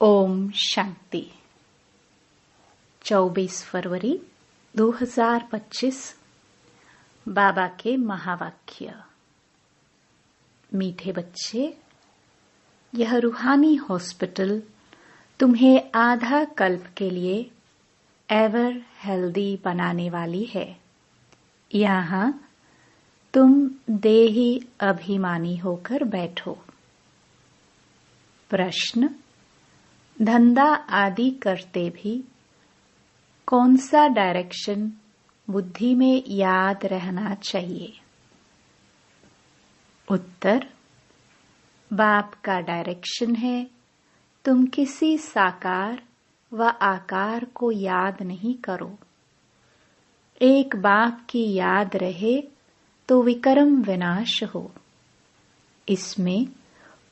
ओम शांति। 24 फरवरी 2025 बाबा के महावाक्य। मीठे बच्चे, यह रूहानी हॉस्पिटल तुम्हें आधा कल्प के लिए एवर हेल्दी बनाने वाली है। यहाँ तुम देही अभिमानी होकर बैठो। प्रश्न: धंधा आदि करते भी कौन सा डायरेक्शन बुद्धि में याद रहना चाहिए? उत्तर: बाप का डायरेक्शन है, तुम किसी साकार व आकार को याद नहीं करो। एक बाप की याद रहे तो विक्रम विनाश हो। इसमें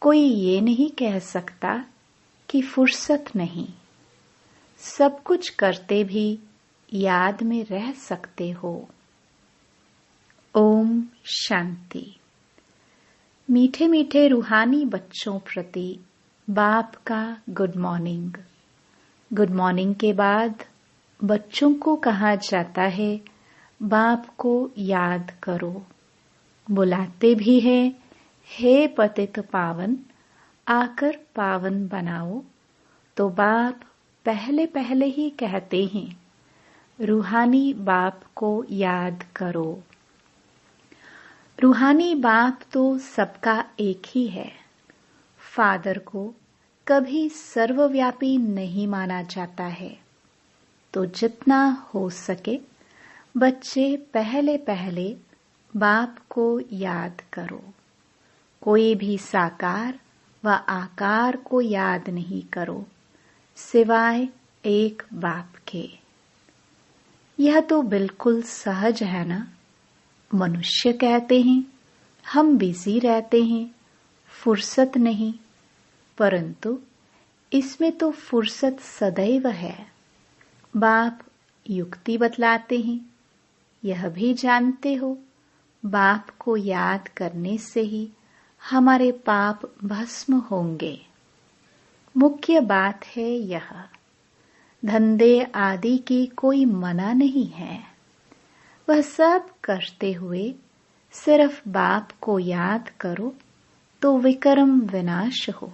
कोई ये नहीं कह सकता कि फुर्सत नहीं। सब कुछ करते भी याद में रह सकते हो। ओम शांति। मीठे मीठे रूहानी बच्चों प्रति बाप का गुड मॉर्निंग। गुड मॉर्निंग के बाद बच्चों को कहा जाता है, बाप को याद करो। बुलाते भी हैं, हे पतित पावन, आकर पावन बनाओ। तो बाप पहले पहले ही कहते हैं, रूहानी बाप को याद करो। रूहानी बाप तो सबका एक ही है। फादर को कभी सर्वव्यापी नहीं माना जाता है। तो जितना हो सके बच्चे पहले पहले बाप को याद करो। कोई भी साकार व आकार को याद नहीं करो सिवाय एक बाप के। यह तो बिल्कुल सहज है ना। मनुष्य कहते हैं हम बिजी रहते हैं, फुर्सत नहीं, परंतु इसमें तो फुर्सत सदैव है। बाप युक्ति बतलाते हैं, यह भी जानते हो, बाप को याद करने से ही हमारे पाप भस्म होंगे। मुख्य बात है यह, धंधे आदि की कोई मना नहीं है। वह सब करते हुए सिर्फ बाप को याद करो तो विक्रम विनाश हो।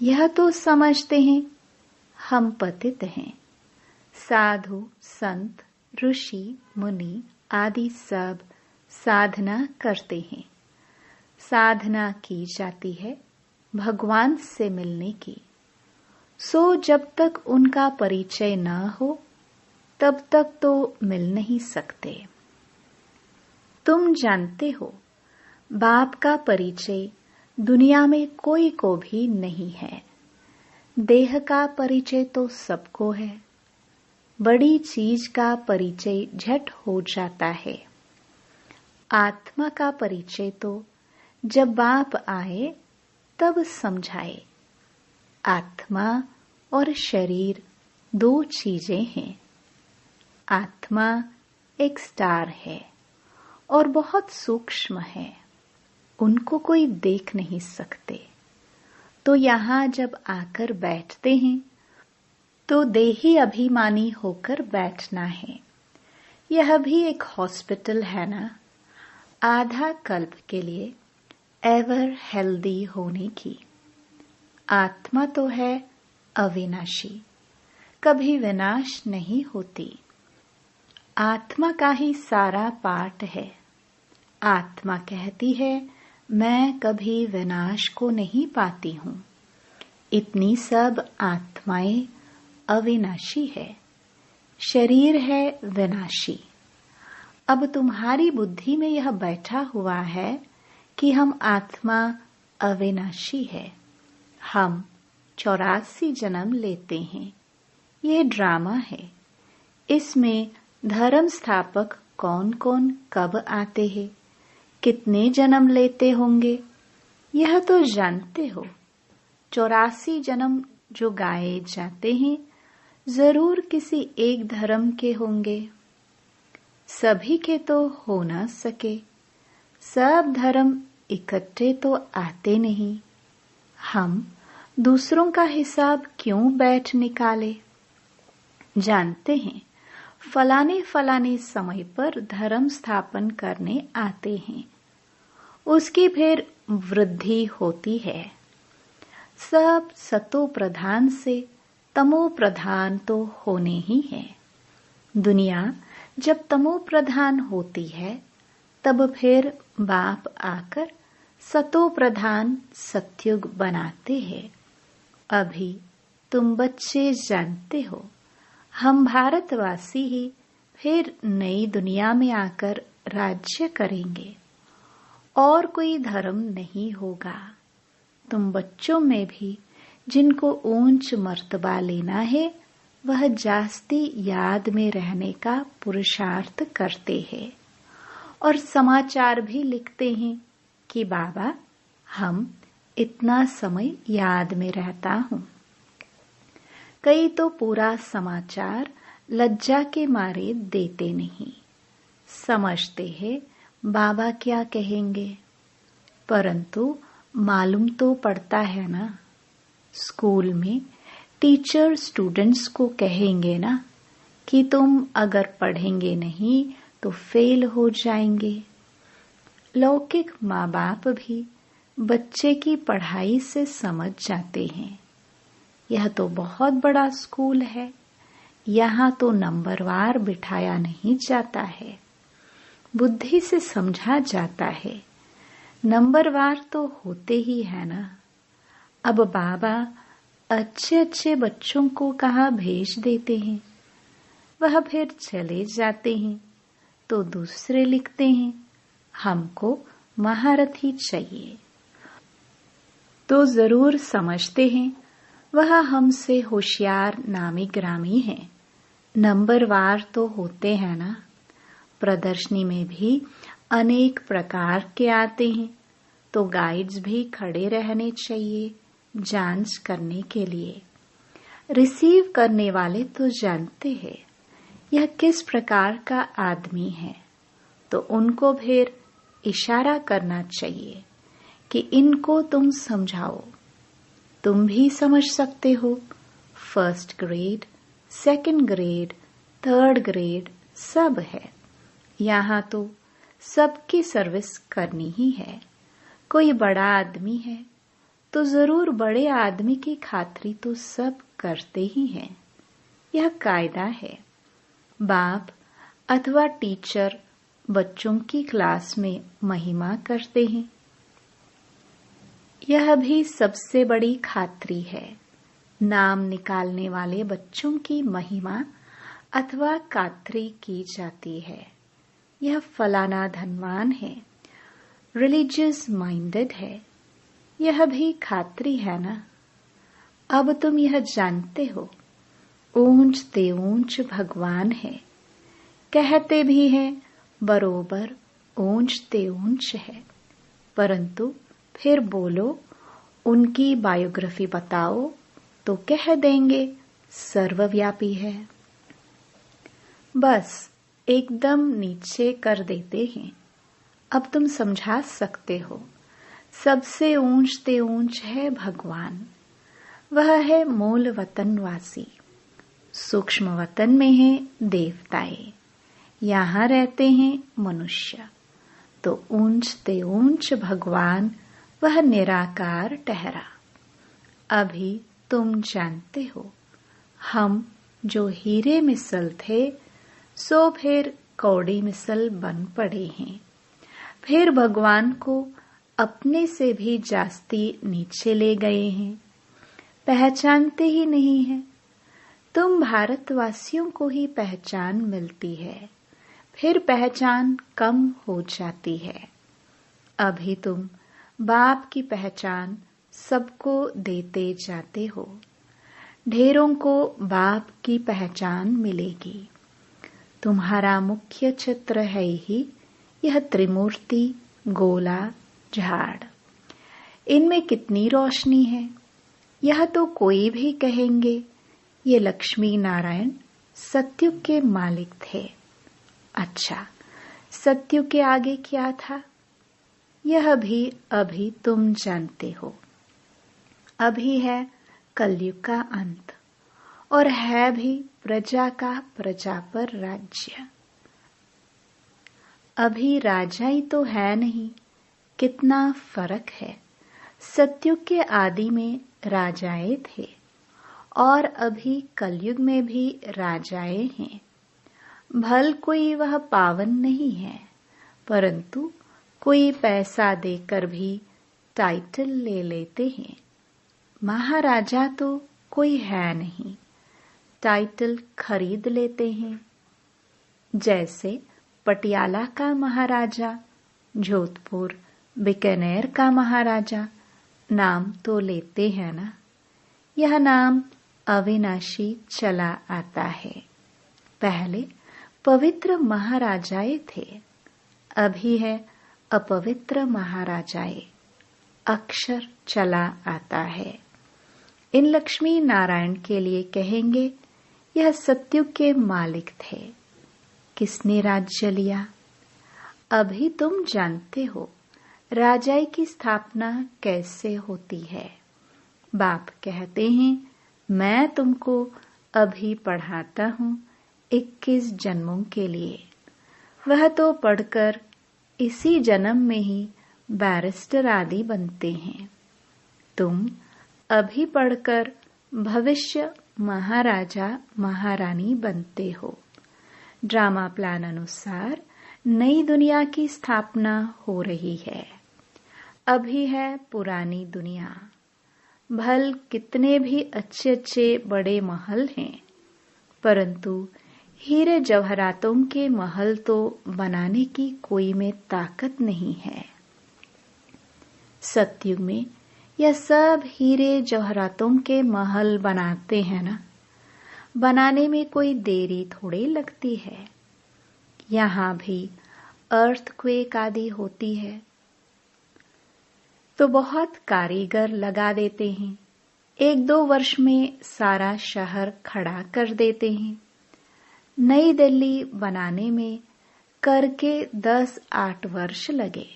यह तो समझते हैं हम पतित हैं। साधु संत ऋषि मुनि आदि सब साधना करते हैं। साधना की जाती है भगवान से मिलने की। सो जब तक उनका परिचय न हो तब तक तो मिल नहीं सकते। तुम जानते हो बाप का परिचय दुनिया में कोई को भी नहीं है। देह का परिचय तो सबको है। बड़ी चीज का परिचय झट हो जाता है। आत्मा का परिचय तो जब बाप आए तब समझाए। आत्मा और शरीर दो चीजें हैं। आत्मा एक स्टार है और बहुत सूक्ष्म है, उनको कोई देख नहीं सकते। तो यहाँ जब आकर बैठते हैं तो देही अभिमानी होकर बैठना है। यह भी एक हॉस्पिटल है ना, आधा कल्प के लिए एवर हेल्दी होने की। आत्मा तो है अविनाशी, कभी विनाश नहीं होती। आत्मा का ही सारा पाठ है। आत्मा कहती है मैं कभी विनाश को नहीं पाती हूँ। इतनी सब आत्माएं अविनाशी है, शरीर है विनाशी। अब तुम्हारी बुद्धि में यह बैठा हुआ है कि हम आत्मा अविनाशी है। हम 84 जन्म लेते हैं। ये ड्रामा है। इसमें धर्म स्थापक कौन कौन कब आते हैं, कितने जन्म लेते होंगे, यह तो जानते हो। 84 जन्म जो गाए जाते हैं जरूर किसी एक धर्म के होंगे। सभी के तो हो ना सके। सब धर्म इकट्ठे तो आते नहीं। हम दूसरों का हिसाब क्यों बैठ निकाले। जानते हैं फलाने फलाने समय पर धर्म स्थापन करने आते हैं, उसकी फिर वृद्धि होती है। सब सतो प्रधान से तमो प्रधान तो होने ही है। दुनिया जब तमो प्रधान होती है तब फिर बाप आकर सतो प्रधान सतयुग बनाते हैं। अभी तुम बच्चे जानते हो, हम भारतवासी ही फिर नई दुनिया में आकर राज्य करेंगे और कोई धर्म नहीं होगा। तुम बच्चों में भी जिनको ऊंच मर्तबा लेना है वह जास्ती याद में रहने का पुरुषार्थ करते हैं और समाचार भी लिखते हैं कि बाबा हम इतना समय याद में रहता हूँ। कई तो पूरा समाचार लज्जा के मारे देते नहीं, समझते हैं बाबा क्या कहेंगे, परंतु मालूम तो पड़ता है ना। स्कूल में टीचर स्टूडेंट्स को कहेंगे ना कि तुम अगर पढ़ेंगे नहीं तो फेल हो जाएंगे। लौकिक माँ बाप भी बच्चे की पढ़ाई से समझ जाते हैं, यह तो बहुत बड़ा स्कूल है, यहाँ तो नंबरवार बिठाया नहीं जाता है, बुद्धि से समझा जाता है, नंबरवार तो होते ही है ना। अब बाबा अच्छे अच्छे बच्चों को कहाँ भेज देते हैं, वह फिर चले जाते हैं तो दूसरे लिखते हैं हमको महारथी चाहिए। तो जरूर समझते हैं वह हमसे होशियार नामी ग्रामी हैं, नंबरवार तो होते हैं ना। प्रदर्शनी में भी अनेक प्रकार के आते हैं तो गाइड्स भी खड़े रहने चाहिए जांच करने के लिए। रिसीव करने वाले तो जानते हैं यह किस प्रकार का आदमी है, तो उनको फिर इशारा करना चाहिए कि इनको तुम समझाओ। तुम भी समझ सकते हो, first grade, second grade, third grade सब है। यहाँ तो सबकी सर्विस करनी ही है। कोई बड़ा आदमी है तो जरूर बड़े आदमी की खातिरी तो सब करते ही हैं, यह कायदा है। बाप अथवा टीचर बच्चों की क्लास में महिमा करते हैं, यह भी सबसे बड़ी खातिरी है। नाम निकालने वाले बच्चों की महिमा अथवा खातिरी की जाती है, यह फलाना धनवान है, रिलीजियस माइंडेड है, यह भी खातिरी है ना। अब तुम यह जानते हो ऊंच ते ऊंच भगवान है, कहते भी हैं बरोबर ऊंच ते ऊंच है, परंतु फिर बोलो उनकी बायोग्राफी बताओ तो कह देंगे सर्वव्यापी है। बस एकदम नीचे कर देते हैं। अब तुम समझा सकते हो सबसे ऊंच ते ऊंच है भगवान, वह है मूल वतनवासी। सूक्ष्म वतन में है देवताएं, यहाँ रहते हैं मनुष्य, तो ऊंच ते ऊंच भगवान वह निराकार ठहरा। अभी तुम जानते हो हम जो हीरे मिसल थे सो फिर कौड़ी मिसल बन पड़े हैं, फिर भगवान को अपने से भी जास्ती नीचे ले गए हैं, पहचानते ही नहीं है। तुम भारतवासियों को ही पहचान मिलती है, फिर पहचान कम हो जाती है। अभी तुम बाप की पहचान सबको देते जाते हो, ढेरों को बाप की पहचान मिलेगी। तुम्हारा मुख्य चित्र है ही यह त्रिमूर्ति, गोला, झाड़, इनमें कितनी रोशनी है, यह तो कोई भी कहेंगे ये लक्ष्मी नारायण सत्युग के मालिक थे। अच्छा, सत्युग के आगे क्या था, यह भी अभी तुम जानते हो। अभी है कलयुग का अंत और है भी प्रजा का प्रजा पर राज्य। अभी राजाई तो है नहीं, कितना फर्क है। सतयुग के आदि में राजाए थे और अभी कलयुग में भी राजाए हैं। भल कोई वह पावन नहीं है, परंतु कोई पैसा देकर भी टाइटल ले लेते हैं। महाराजा तो कोई है नहीं, टाइटल खरीद लेते हैं। जैसे पटियाला का महाराजा, जोधपुर बीकानेर का महाराजा, नाम तो लेते हैं ना। यह नाम अविनाशी चला आता है। पहले पवित्र महाराजाए थे, अभी है अपवित्र महाराजाए। अक्षर चला आता है। इन लक्ष्मी नारायण के लिए कहेंगे, यह सतयुग के मालिक थे। किसने राज्य लिया? अभी तुम जानते हो राजाई की स्थापना कैसे होती है। बाप कहते हैं, मैं तुमको अभी पढ़ाता हूँ 21 जन्मों के लिए। वह तो पढ़कर इसी जन्म में ही बैरिस्टर आदि बनते हैं। तुम अभी पढ़कर भविष्य महाराजा महारानी बनते हो। ड्रामा प्लान अनुसार नई दुनिया की स्थापना हो रही है। अभी है पुरानी दुनिया। भल कितने भी अच्छे अच्छे बड़े महल हैं, परंतु हीरे जवाहरातों के महल तो बनाने की कोई में ताकत नहीं है। सतयुग में यह सब हीरे जवाहरातों के महल बनाते हैं ना। बनाने में कोई देरी थोड़ी लगती है। यहाँ भी अर्थक्वेक आदि होती है तो बहुत कारीगर लगा देते हैं। 1-2 वर्ष में सारा शहर खड़ा कर देते हैं। नई दिल्ली बनाने में करके 10-8 वर्ष लगे,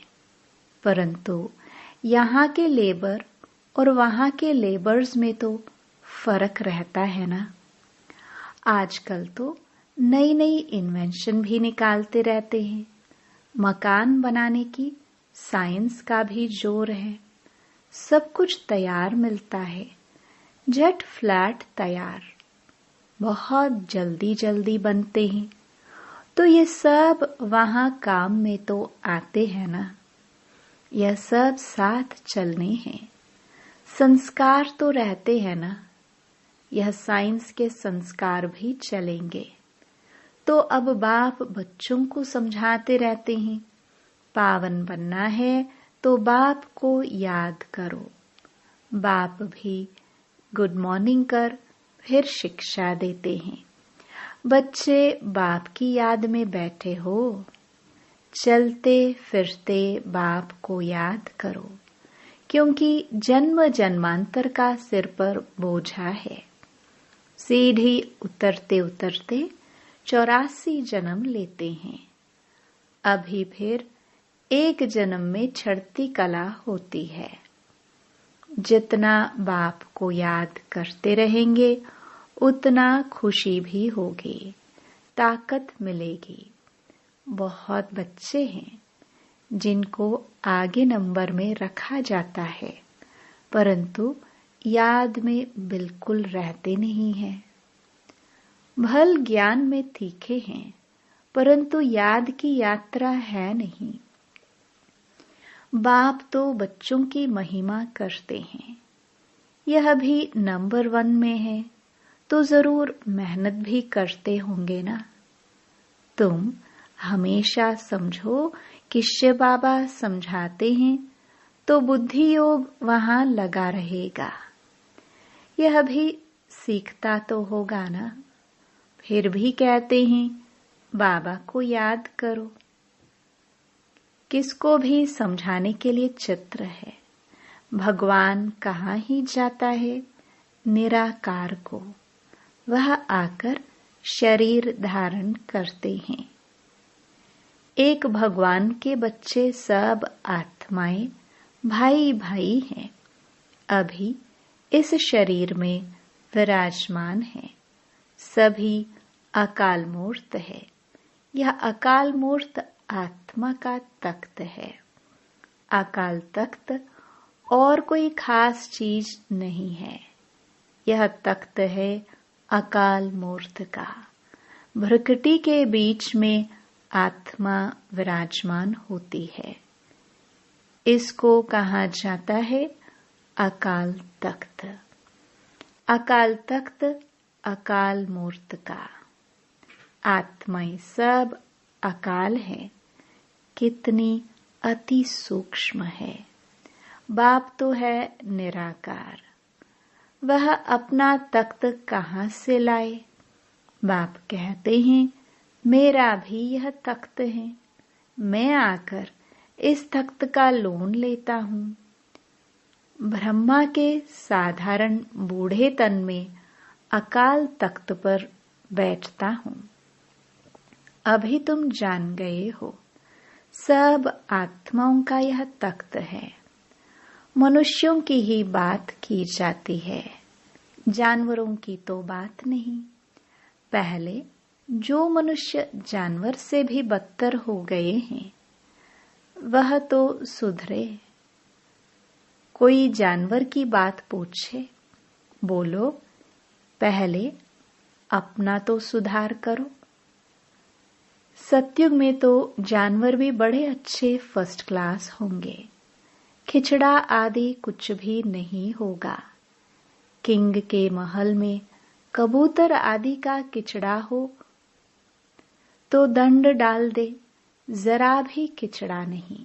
परंतु यहाँ के लेबर और वहाँ के लेबर्स में तो फर्क रहता है ना। आजकल तो नई नई इन्वेंशन भी निकालते रहते हैं। मकान बनाने की साइंस का भी जोर है। सब कुछ तैयार मिलता है, झट फ्लैट तैयार, बहुत जल्दी जल्दी बनते हैं। तो ये सब वहाँ काम में तो आते हैं ना। यह सब साथ चलने हैं। संस्कार तो रहते हैं ना। यह साइंस के संस्कार भी चलेंगे। तो अब बाप बच्चों को समझाते रहते हैं, पावन बनना है तो बाप को याद करो। बाप भी गुड मॉर्निंग कर फिर शिक्षा देते हैं। बच्चे बाप की याद में बैठे हो, चलते फिरते बाप को याद करो, क्योंकि जन्म जन्मांतर का सिर पर बोझा है। सीढ़ी उतरते उतरते 84 जन्म लेते हैं। अभी फिर एक जन्म में चढ़ती कला होती है। जितना बाप को याद करते रहेंगे उतना खुशी भी होगी, ताकत मिलेगी। बहुत बच्चे हैं जिनको आगे नंबर में रखा जाता है, परंतु याद में बिल्कुल रहते नहीं हैं। भल ज्ञान में तीखे हैं, परंतु याद की यात्रा है नहीं। बाप तो बच्चों की महिमा करते हैं। यह भी नंबर 1 में है तो जरूर मेहनत भी करते होंगे ना। तुम हमेशा समझो कि शिव बाबा समझाते हैं तो बुद्धि योग वहां लगा रहेगा। यह भी सीखता तो होगा ना। फिर भी कहते हैं बाबा को याद करो। किसको भी समझाने के लिए चित्र है। भगवान कहाँ ही जाता है निराकार को। वह आकर शरीर धारण करते हैं। एक भगवान के बच्चे सब आत्माएं भाई भाई हैं। अभी इस शरीर में विराजमान है। सभी अकाल मूर्त है। यह अकाल मूर्त आत्मा का तख्त है। अकाल तख्त और कोई खास चीज नहीं है। यह तख्त है अकाल मूर्त का। भ्रकुटी के बीच में आत्मा विराजमान होती है। इसको कहा जाता है अकाल तख्त। अकाल तख्त अकाल मूर्त का। आत्माएं सब अकाल है। कितनी अति सूक्ष्म है। बाप तो है निराकार। वह अपना तख्त कहाँ से लाए? बाप कहते हैं, मेरा भी यह तख्त है। मैं आकर इस तख्त का लोन लेता हूँ। ब्रह्मा के साधारण बूढ़े तन में अकाल तख्त पर बैठता हूँ। अभी तुम जान गए हो, सब आत्माओं का यह तख्त है। मनुष्यों की ही बात की जाती है, जानवरों की तो बात नहीं। पहले जो मनुष्य जानवर से भी बदतर हो गए हैं, वह तो सुधरे। कोई जानवर की बात पूछे, बोलो पहले अपना तो सुधार करो। सतयुग में तो जानवर भी बड़े अच्छे फर्स्ट क्लास होंगे। खिचड़ा आदि कुछ भी नहीं होगा। किंग के महल में कबूतर आदि का किचड़ा हो तो दंड डाल दे, जरा भी किचड़ा नहीं।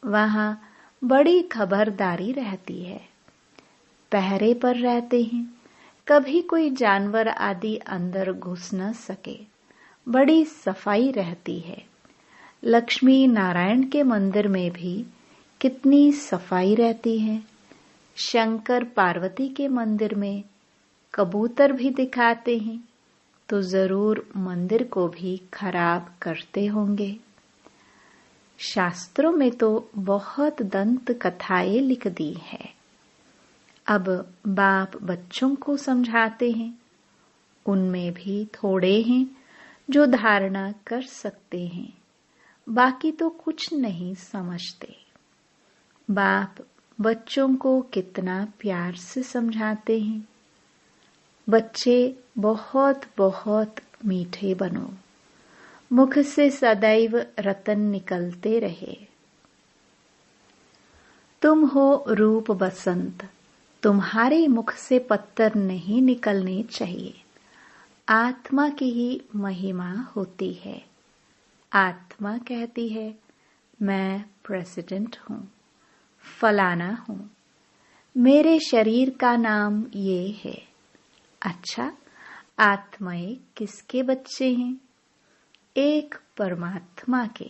वहां बड़ी खबरदारी रहती है। पहरे पर रहते हैं, कभी कोई जानवर आदि अंदर घुस न सके। बड़ी सफाई रहती है। लक्ष्मी नारायण के मंदिर में भी कितनी सफाई रहती है। शंकर पार्वती के मंदिर में कबूतर भी दिखाते हैं तो जरूर मंदिर को भी खराब करते होंगे। शास्त्रों में तो बहुत दंत कथाएं लिख दी है। अब बाप बच्चों को समझाते हैं। उनमें भी थोड़े हैं जो धारणा कर सकते हैं, बाकी तो कुछ नहीं समझते। बाप बच्चों को कितना प्यार से समझाते हैं। बच्चे बहुत बहुत मीठे बनो, मुख से सदैव रतन निकलते रहे। तुम हो रूप बसंत, तुम्हारे मुख से पत्थर नहीं निकलने चाहिए। आत्मा की ही महिमा होती है। आत्मा कहती है, मैं प्रेसिडेंट हूँ, फलाना हूँ, मेरे शरीर का नाम ये है। अच्छा, आत्माएं किसके बच्चे हैं? एक परमात्मा के।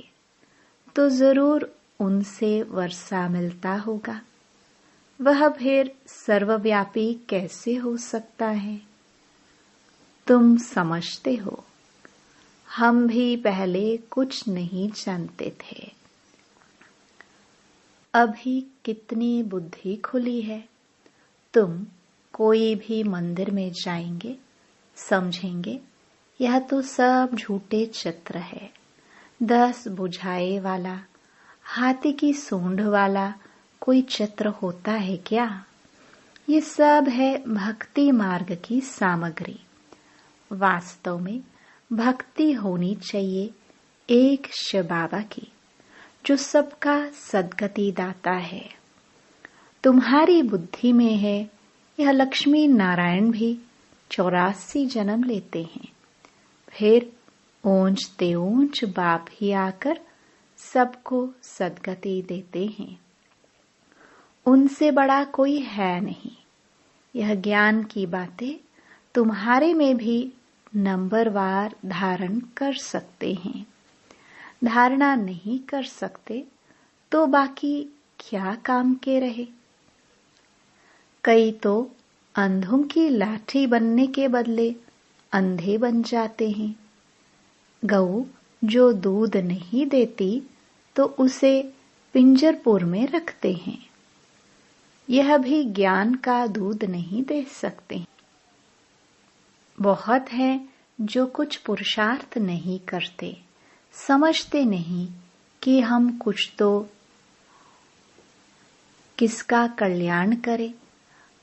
तो जरूर उनसे वर्षा मिलता होगा। वह फिर सर्वव्यापी कैसे हो सकता है? तुम समझते हो, हम भी पहले कुछ नहीं जानते थे। अभी कितनी बुद्धि खुली है। तुम कोई भी मंदिर में जाएंगे, समझेंगे यह तो सब झूठे चित्र है। 10 बुझाए वाला, हाथी की सूंड वाला कोई चित्र होता है क्या? ये सब है भक्ति मार्ग की सामग्री। वास्तव में भक्ति होनी चाहिए एक शिव बाबा की, जो सबका सद्गति दाता है। तुम्हारी बुद्धि में है यह लक्ष्मी नारायण भी 84 जन्म लेते हैं, फिर ऊंच ते ऊंच बाप ही आकर सबको सद्गति देते हैं। उनसे बड़ा कोई है नहीं। यह ज्ञान की बातें तुम्हारे में भी नंबरवार धारण कर सकते हैं। धारणा नहीं कर सकते तो बाकी क्या काम के रहे? कई तो अंधों की लाठी बनने के बदले अंधे बन जाते हैं। गऊ जो दूध नहीं देती तो उसे पिंजरपुर में रखते हैं। यह भी ज्ञान का दूध नहीं दे सकते। बहुत है जो कुछ पुरुषार्थ नहीं करते, समझते नहीं कि हम कुछ तो किसका कल्याण करें,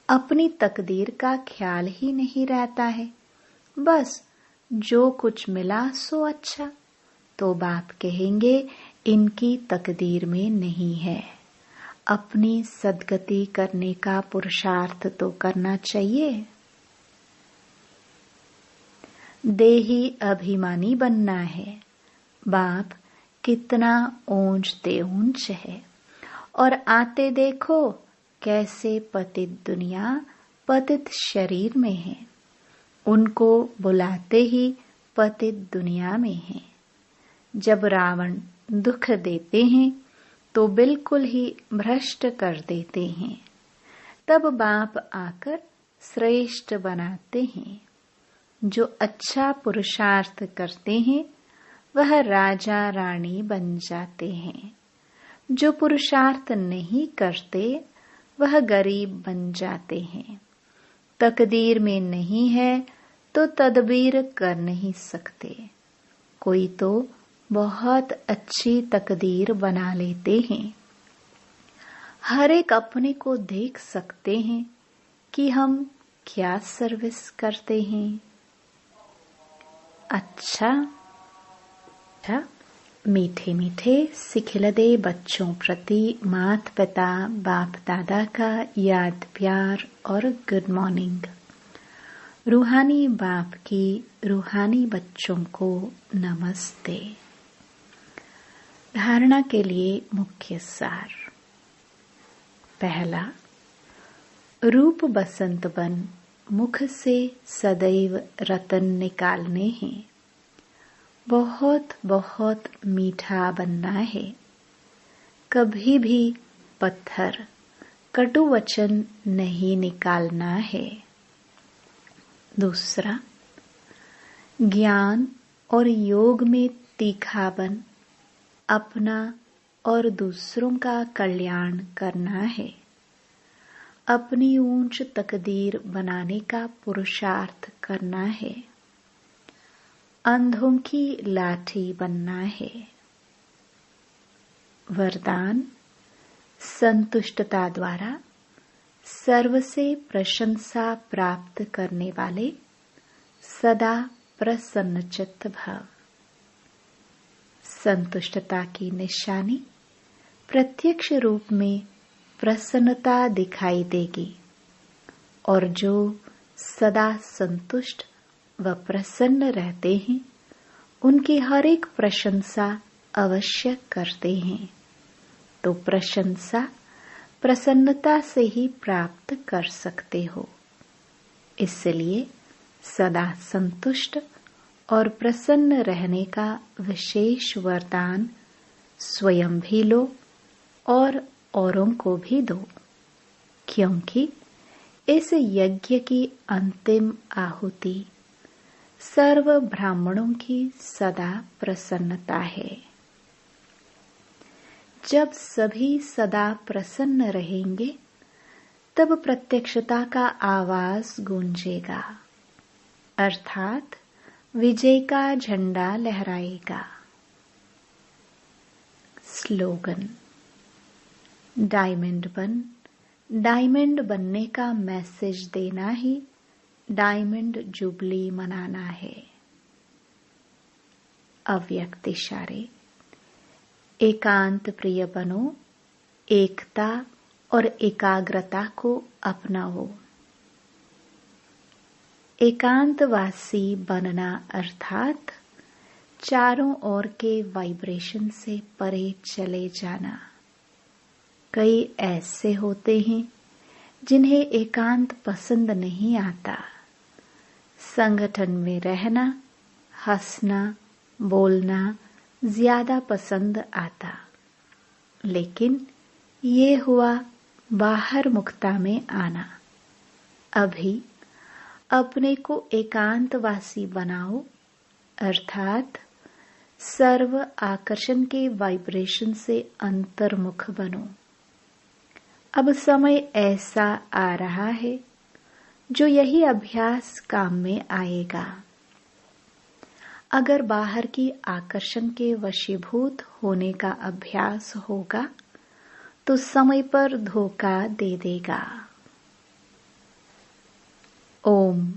अपनी तकदीर का ख्याल ही नहीं रहता है। बस जो कुछ मिला सो अच्छा, तो बाप कहेंगे इनकी तकदीर में नहीं है। अपनी सद्गति करने का पुरुषार्थ तो करना चाहिए। देही अभिमानी बनना है। बाप कितना ऊंच ते ऊंच है, और आते देखो कैसे पतित दुनिया पतित शरीर में है। उनको बुलाते ही पतित दुनिया में है। जब रावण दुख देते हैं तो बिल्कुल ही भ्रष्ट कर देते हैं। तब बाप आकर श्रेष्ठ बनाते हैं। जो अच्छा पुरुषार्थ करते हैं वह राजा रानी बन जाते हैं। जो पुरुषार्थ नहीं करते वह गरीब बन जाते हैं। तकदीर में नहीं है तो तदबीर कर नहीं सकते। कोई तो बहुत अच्छी तकदीर बना लेते हैं। हर एक अपने को देख सकते हैं कि हम क्या सर्विस करते हैं। अच्छा, मीठे मीठे सिखिलदे बच्चों प्रति माता पिता बाप दादा का याद प्यार और गुड मॉर्निंग। रूहानी बाप की रूहानी बच्चों को नमस्ते। धारणा के लिए मुख्य सार। पहला, रूप बसंत बन मुख से सदैव रतन निकालने हैं। बहुत बहुत मीठा बनना है। कभी भी पत्थर कटु वचन नहीं निकालना है। दूसरा, ज्ञान और योग में तीखा बन अपना और दूसरों का कल्याण करना है। अपनी ऊंच तकदीर बनाने का पुरुषार्थ करना है। अंधों की लाठी बनना है। वरदान, संतुष्टता द्वारा सर्व से प्रशंसा प्राप्त करने वाले सदा प्रसन्नचित्त भव। संतुष्टता की निशानी प्रत्यक्ष रूप में प्रसन्नता दिखाई देगी, और जो सदा संतुष्ट व प्रसन्न रहते हैं उनकी हर एक प्रशंसा अवश्य करते हैं। तो प्रशंसा प्रसन्नता से ही प्राप्त कर सकते हो। इसलिए सदा संतुष्ट और प्रसन्न रहने का विशेष वरदान स्वयं भी लो और औरों को भी दो, क्योंकि इस यज्ञ की अंतिम आहुति सर्व ब्राह्मणों की सदा प्रसन्नता है। जब सभी सदा प्रसन्न रहेंगे तब प्रत्यक्षता का आवाज गूंजेगा, अर्थात विजय का झंडा लहराएगा। स्लोगन, डायमंड बन। डायमंड बनने का मैसेज देना ही डायमंड जुबली मनाना है। अव्यक्त इशारे। एकांत प्रिय बनो, एकता और एकाग्रता को अपनाओ। एकांतवासी बनना अर्थात चारों ओर के वाइब्रेशन से परे चले जाना। कई ऐसे होते हैं जिन्हें एकांत पसंद नहीं आता। संगठन में रहना, हंसना, बोलना ज्यादा पसंद आता। लेकिन ये हुआ बाहर मुक्ता में आना। अभी अपने को एकांतवासी बनाओ, अर्थात सर्व आकर्षण के वाइब्रेशन से अंतर्मुख बनो। अब समय ऐसा आ रहा है जो यही अभ्यास काम में आएगा। अगर बाहर की आकर्षण के वशीभूत होने का अभ्यास होगा तो समय पर धोखा दे देगा। ओम